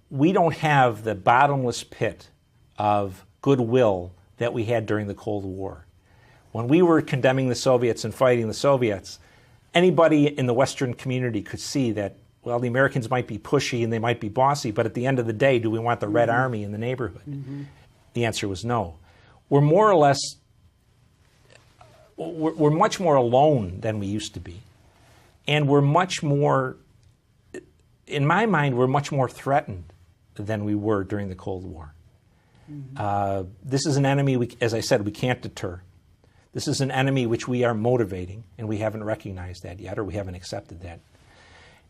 we don't have the bottomless pit of goodwill that we had during the Cold War. When we were condemning the Soviets and fighting the Soviets, anybody in the Western community could see that, well, the Americans might be pushy and they might be bossy, but at the end of the day, do we want the Red Army in the neighborhood? The answer was no. We're more or less, we're much more alone than we used to be. And we're much more, in my mind, we're much more threatened than we were during the Cold War. This is an enemy, as I said, we can't deter. This is an enemy which we are motivating, and we haven't recognized that yet, or we haven't accepted that.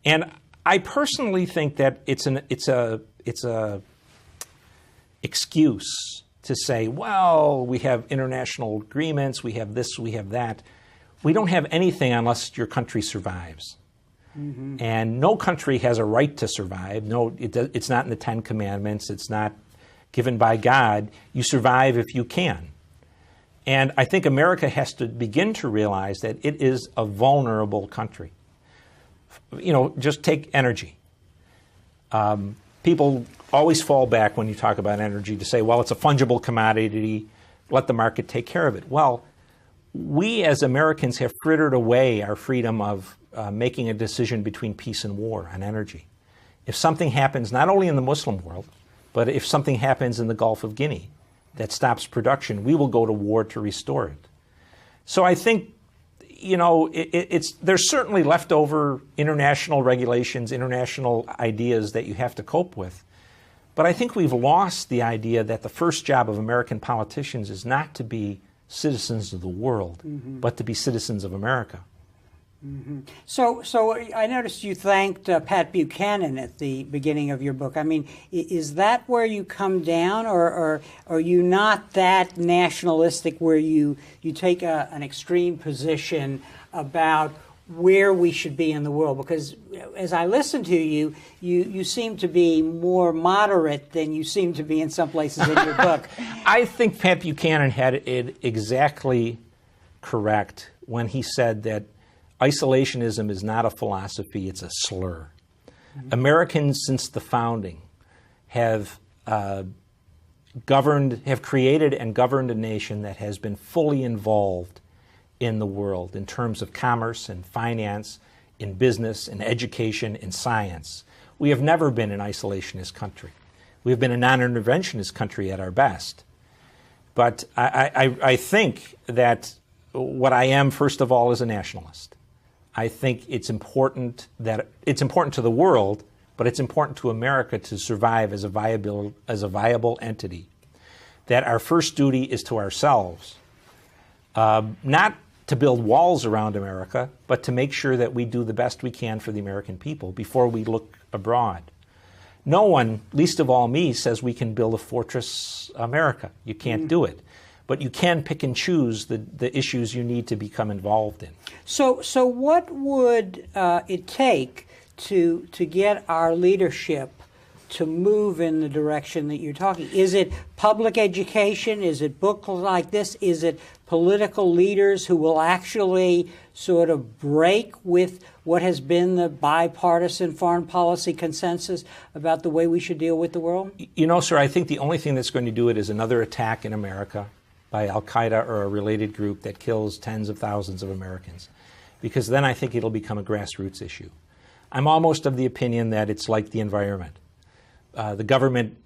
And I personally think that it's a excuse to say, well, we have international agreements, we have this, we have that. We don't have anything unless your country survives. And no country has a right to survive. No, it's not in the Ten Commandments. It's not given by God. You survive if you can. And I think America has to begin to realize that it is a vulnerable country. You know, just take energy. people always fall back when you talk about energy to say, well, it's a fungible commodity, let the market take care of it. Well, we as Americans have frittered away our freedom of making a decision between peace and war on energy. If something happens, not only in the Muslim world, but if something happens in the Gulf of Guinea that stops production, we will go to war to restore it. So I think, you know, there's certainly leftover international regulations, international ideas that you have to cope with. But I think we've lost the idea that the first job of American politicians is not to be citizens of the world, but to be citizens of America. So I noticed you thanked Pat Buchanan at the beginning of your book. I mean, is that where you come down, or are you not that nationalistic where you take an extreme position about where we should be in the world? Because as I listen to you, you seem to be more moderate than you seem to be in some places in your book. I think Pat Buchanan had it exactly correct when he said that isolationism is not a philosophy, it's a slur. Americans, since the founding, have created and governed a nation that has been fully involved in the world in terms of commerce and finance, in business, in education, in science. We have never been an isolationist country. We have been a non-interventionist country at our best. But I think that what I am, first of all, is a nationalist. I think it's important to the world, but it's important to America to survive as a viable entity. That our first duty is to ourselves, not to build walls around America, but to make sure that we do the best we can for the American people before we look abroad. No one, least of all me, says we can build a fortress America. You can't do it. But you can pick and choose the issues you need to become involved in. So what would it take to get our leadership to move in the direction that you're talking? Is it public education? Is it books like this? Is it political leaders who will actually sort of break with what has been the bipartisan foreign policy consensus about the way we should deal with the world? You know, sir, I think the only thing that's going to do it is another attack in America by al-Qaeda or a related group that kills tens of thousands of Americans, because then I think it'll become a grassroots issue. I'm almost of the opinion that it's like the environment. The government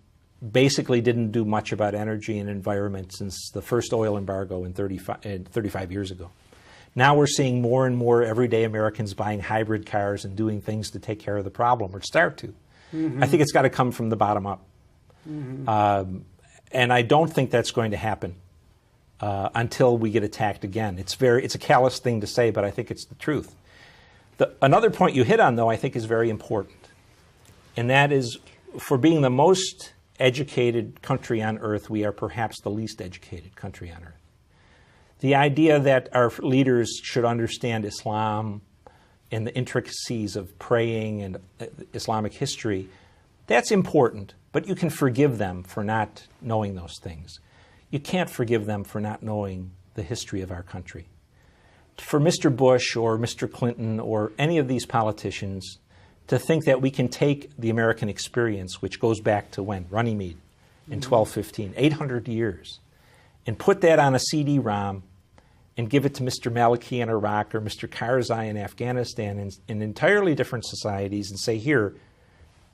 basically didn't do much about energy and environment since the first oil embargo 35 years ago. Now we're seeing more and more everyday Americans buying hybrid cars and doing things to take care of the problem, or start to. I think it's got to come from the bottom up. And I don't think that's going to happen until we get attacked again. It's a callous thing to say, but I think it's the truth. Another point you hit on, though, I think is very important, and that is, for being the most educated country on earth, we are perhaps the least educated country on earth. The idea that our leaders should understand Islam and the intricacies of praying and Islamic history, that's important, but you can forgive them for not knowing those things. You can't forgive them for not knowing the history of our country. For Mr. Bush or Mr. Clinton or any of these politicians to think that we can take the American experience, which goes back to when? Runnymede in 1215, 800 years, and put that on a CD-ROM and give it to Mr. Maliki in Iraq or Mr. Karzai in Afghanistan in entirely different societies and say, here,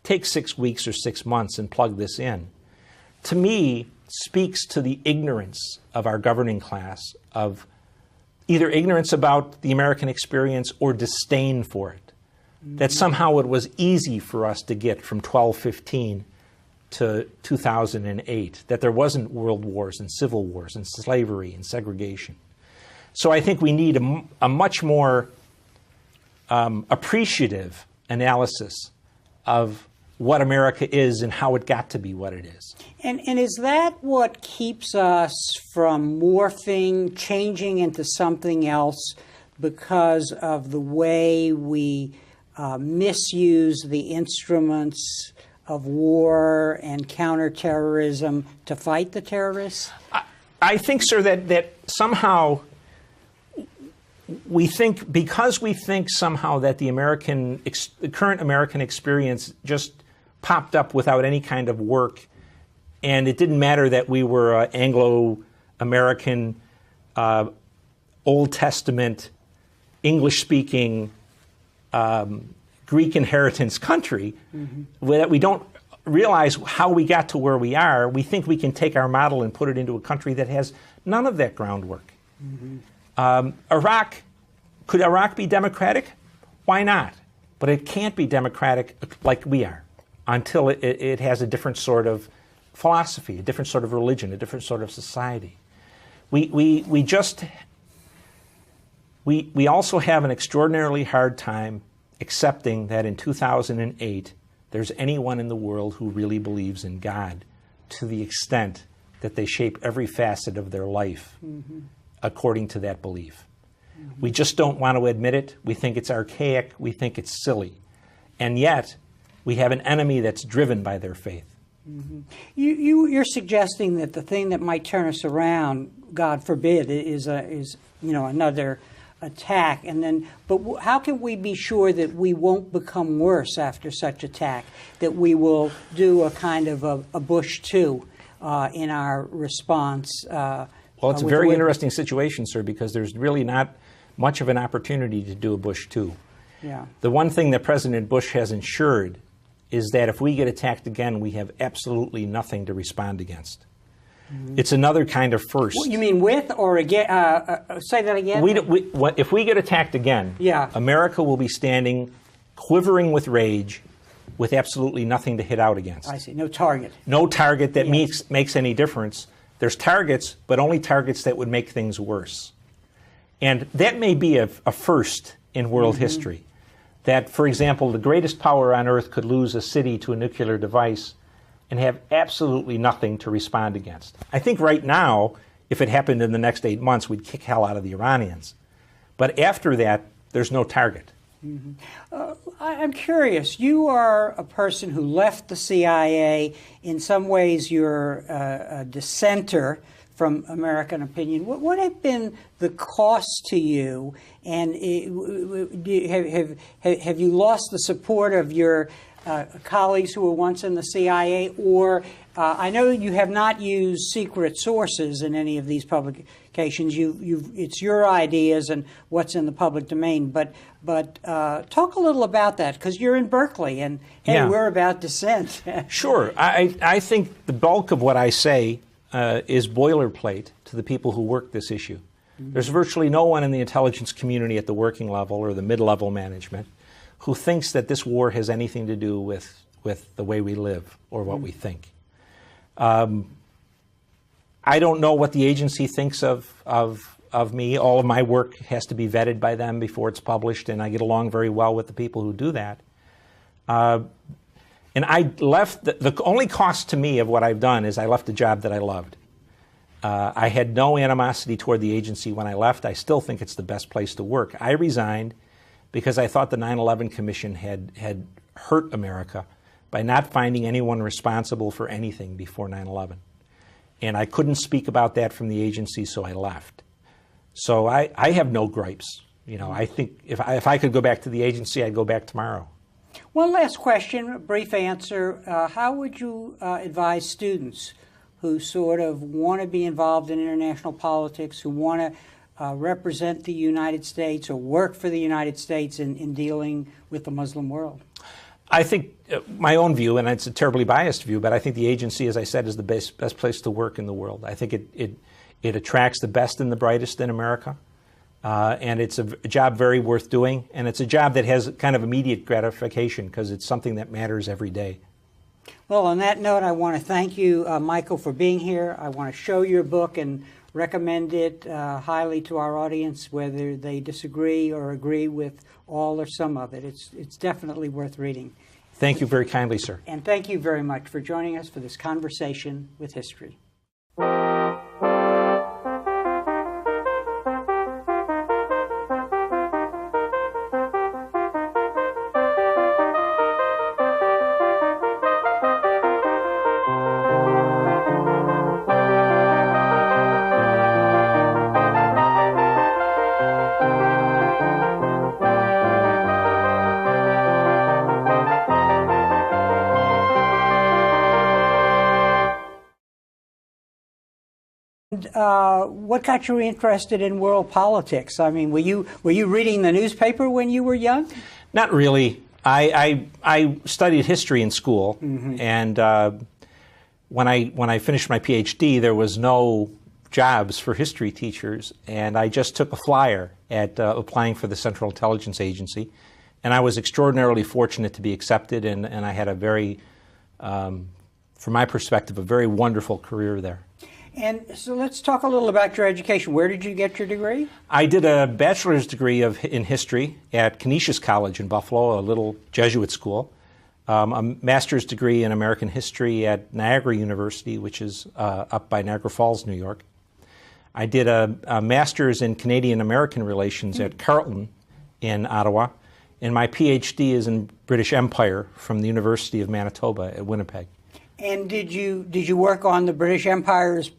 take 6 weeks or 6 months and plug this in, to me, speaks to the ignorance of our governing class, of either ignorance about the American experience or disdain for it. That somehow it was easy for us to get from 1215 to 2008, that there wasn't world wars and civil wars and slavery and segregation. So I think we need a much more appreciative analysis of what America is and how it got to be what it is. And is that what keeps us from morphing, changing into something else because of the way we misuse the instruments of war and counterterrorism to fight the terrorists? I think, sir, that somehow we think, because we think somehow that the current American experience just popped up without any kind of work, and it didn't matter that we were Anglo-American, Old Testament, English-speaking, Greek inheritance country, that we don't realize how we got to where we are. We think we can take our model and put it into a country that has none of that groundwork. Could Iraq be democratic? Why not? But it can't be democratic like we are until it has a different sort of philosophy, a different sort of religion, a different sort of society. We also have an extraordinarily hard time accepting that in 2008 there's anyone in the world who really believes in God to the extent that they shape every facet of their life according to that belief. We just don't want to admit it. We think it's archaic. We think it's silly. And yet, we have an enemy that's driven by their faith. You're suggesting that the thing that might turn us around, God forbid, is another attack, but how can we be sure that we won't become worse after such attack? That we will do a kind of a Bush 2 in our response? Well, it's a very interesting situation, sir, because there's really not much of an opportunity to do a Bush 2. Yeah. The one thing that President Bush has ensured is that if we get attacked again, we have absolutely nothing to respond against. It's another kind of first. You mean with or again? Say that again? If we get attacked again, America will be standing, quivering with rage, with absolutely nothing to hit out against. I see. No target. No target that makes any difference. There's targets, but only targets that would make things worse. And that may be a first in world history. That, for example, the greatest power on earth could lose a city to a nuclear device and have absolutely nothing to respond against. I think right now, if it happened in the next 8 months, we'd kick hell out of the Iranians. But after that, there's no target. I'm curious. You are a person who left the CIA. In some ways, you're a dissenter from American opinion. What have been the costs to you? And have you lost the support of your colleagues who were once in the CIA? Or I know you have not used secret sources in any of these publications. It's your ideas and what's in the public domain. But talk a little about that, because you're in Berkeley, and hey, we're about dissent. Sure. I think the bulk of what I say is boilerplate to the people who work this issue. There's virtually no one in the intelligence community at the working level or the mid-level management who thinks that this war has anything to do with the way we live or what we think. I don't know what the agency thinks of me. All of my work has to be vetted by them before it's published, and I get along very well with the people who do that. And I left, the only cost to me of what I've done is I left a job that I loved. I had no animosity toward the agency when I left. I still think it's the best place to work. I resigned because I thought the 9/11 Commission had hurt America by not finding anyone responsible for anything before 9/11. And I couldn't speak about that from the agency, so I left. So I have no gripes. I think if I could go back to the agency, I'd go back tomorrow. One last question, a brief answer. How would you advise students who sort of want to be involved in international politics, who want to represent the United States or work for the United States in dealing with the Muslim world? I think my own view, and it's a terribly biased view, but I think the agency, as I said, is the best place to work in the world. I think it attracts the best and the brightest in America. And it's a job very worth doing, and it's a job that has kind of immediate gratification because it's something that matters every day. Well, on that note, I want to thank you, Michael, for being here. I want to show your book and recommend it highly to our audience, whether they disagree or agree with all or some of it. It's definitely worth reading. Thank you very kindly, sir. And thank you very much for joining us for this conversation with history. what got you interested in world politics? I mean, were you reading the newspaper when you were young? Not really. I studied history in school, and when I finished my PhD, there was no jobs for history teachers, and I just took a flyer at applying for the Central Intelligence Agency, and I was extraordinarily fortunate to be accepted, and I had a very, from my perspective, a very wonderful career there. And so let's talk a little about your education. Where did you get your degree? I did a bachelor's degree in history at Canisius College in Buffalo, a little Jesuit school. A master's degree in American history at Niagara University, which is up by Niagara Falls, New York. I did a master's in Canadian American relations at Carleton in Ottawa. And my PhD is in British Empire from the University of Manitoba at Winnipeg. And did you work on the British Empire's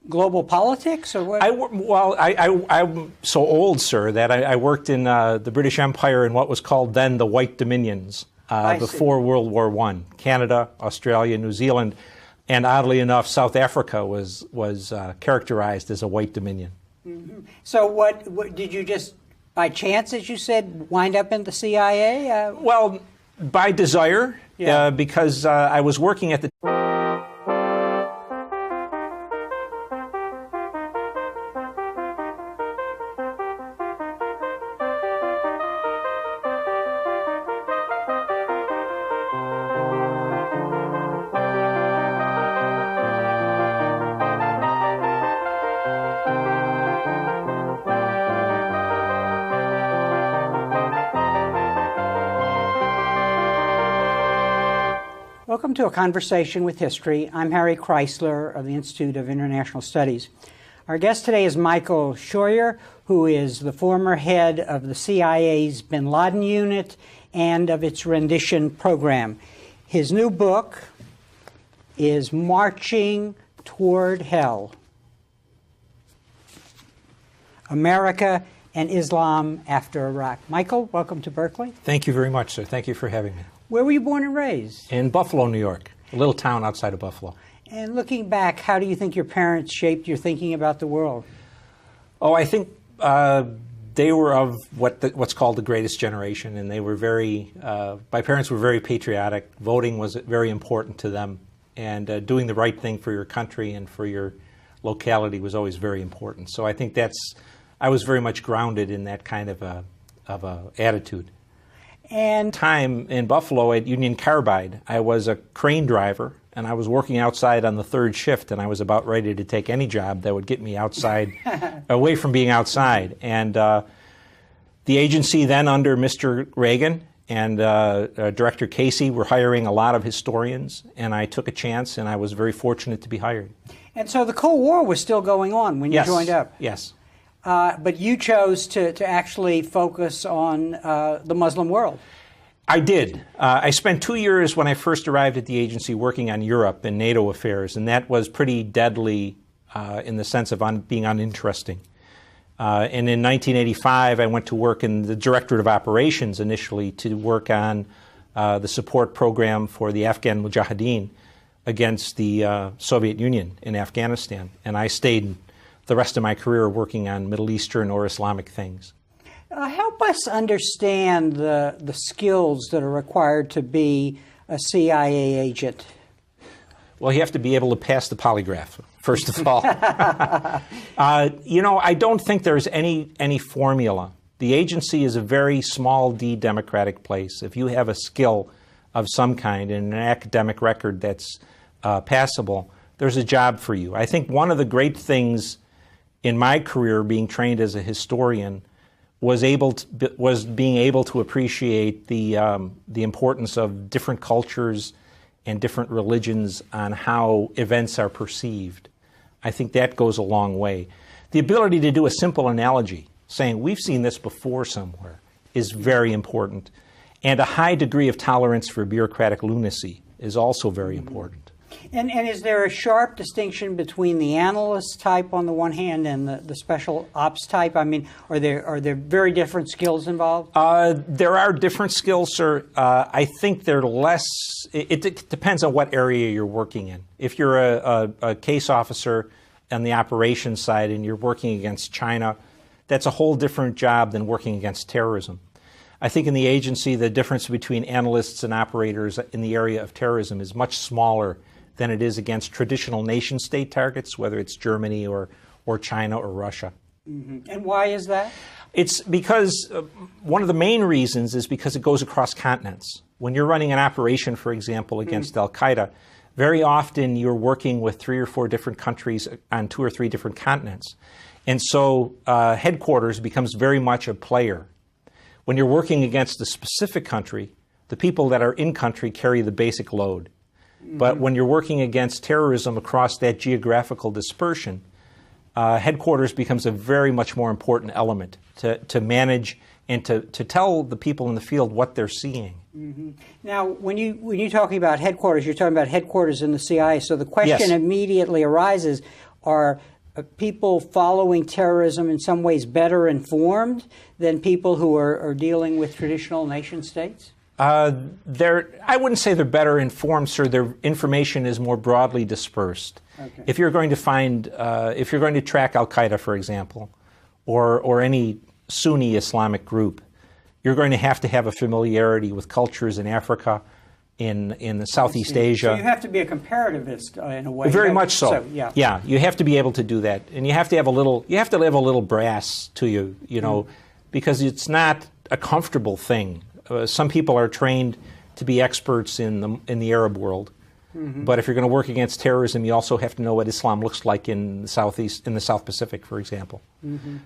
global politics, or what? I'm so old, sir, that I worked in the British Empire in what was called then the White Dominions before World War I. Canada, Australia, New Zealand, and oddly enough, South Africa was characterized as a White Dominion. Mm-hmm. So what did you just, by chance, as you said, wind up in the CIA? Well, by desire, because I was working at the Welcome to A Conversation with History. I'm Harry Kreisler of the Institute of International Studies. Our guest today is Michael Scheuer, who is the former head of the CIA's Bin Laden unit and of its rendition program. His new book is Marching Toward Hell: America and Islam After Iraq. Michael, welcome to Berkeley. Thank you very much, sir. Thank you for having me. Where were you born and raised? In Buffalo, New York, a little town outside of Buffalo. And looking back, how do you think your parents shaped your thinking about the world? Oh, I think they were of what's called the greatest generation, and they were my parents were very patriotic. Voting was very important to them, and doing the right thing for your country and for your locality was always very important. So I think I was very much grounded in that kind of a attitude. And time in Buffalo at Union Carbide, I was a crane driver, and I was working outside on the third shift, and I was about ready to take any job that would get me outside, away from being outside. And the agency then under Mr. Reagan and Director Casey were hiring a lot of historians, and I took a chance, and I was very fortunate to be hired. And so the Cold War was still going on when you joined up? Yes. But you chose to actually focus on the Muslim world. I did. I spent 2 years when I first arrived at the agency working on Europe and NATO affairs, and that was pretty deadly in the sense of being uninteresting. And in 1985, I went to work in the Directorate of Operations initially to work on the support program for the Afghan Mujahideen against the Soviet Union in Afghanistan. And I stayed the rest of my career working on Middle Eastern or Islamic things. Help us understand the skills that are required to be a CIA agent. Well, you have to be able to pass the polygraph, first of all. I don't think there's any formula. The agency is a very small d democratic place. If you have a skill of some kind and an academic record that's passable, there's a job for you. I think one of the great things in my career, being trained as a historian, was being able to appreciate the importance of different cultures and different religions on how events are perceived. I think that goes a long way. The ability to do a simple analogy, saying we've seen this before somewhere, is very important. And a high degree of tolerance for bureaucratic lunacy is also very important. And is there a sharp distinction between the analyst type on the one hand and the special ops type? I mean, are there very different skills involved? There are different skills, sir. I think they're less. It depends on what area you're working in. If you're a case officer, on the operations side and you're working against China, that's a whole different job than working against terrorism. I think in the agency, the difference between analysts and operators in the area of terrorism is much smaller than it is against traditional nation-state targets, whether it's Germany or China or Russia. Mm-hmm. And why is that? It's because one of the main reasons is because it goes across continents. When you're running an operation, for example, against Al-Qaeda, very often you're working with 3 or 4 different countries on 2 or 3 different continents. And so headquarters becomes very much a player. When you're working against a specific country, the people that are in country carry the basic load. Mm-hmm. But when you're working against terrorism across that geographical dispersion, headquarters becomes a very much more important element to manage and to tell the people in the field what they're seeing. Mm-hmm. Now, when you're talking about headquarters, you're talking about headquarters in the CIA. So the question immediately arises, are people following terrorism in some ways better informed than people who are dealing with traditional nation states? I wouldn't say they're better informed, sir. Their information is more broadly dispersed. Okay. If you're going to track Al-Qaeda, for example, or any Sunni Islamic group, you're going to have a familiarity with cultures in Africa, in Southeast Asia. So you have to be a comparativist in a way. Very much so. Yeah, you have to be able to do that, and you have to have a little brass to you, because it's not a comfortable thing. Some people are trained to be experts in the Arab world, but if you're going to work against terrorism, you also have to know what Islam looks like in the South Pacific, for example.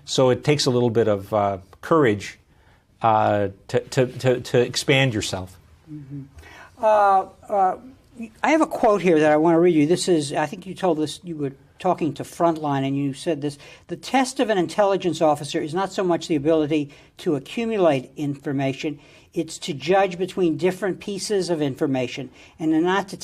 So it takes a little bit of courage to expand yourself. I have a quote here that I want to read you. This is, I think you told this, you were talking to Frontline, and you said this: the test of an intelligence officer is not so much the ability to accumulate information, it's to judge between different pieces of information and not to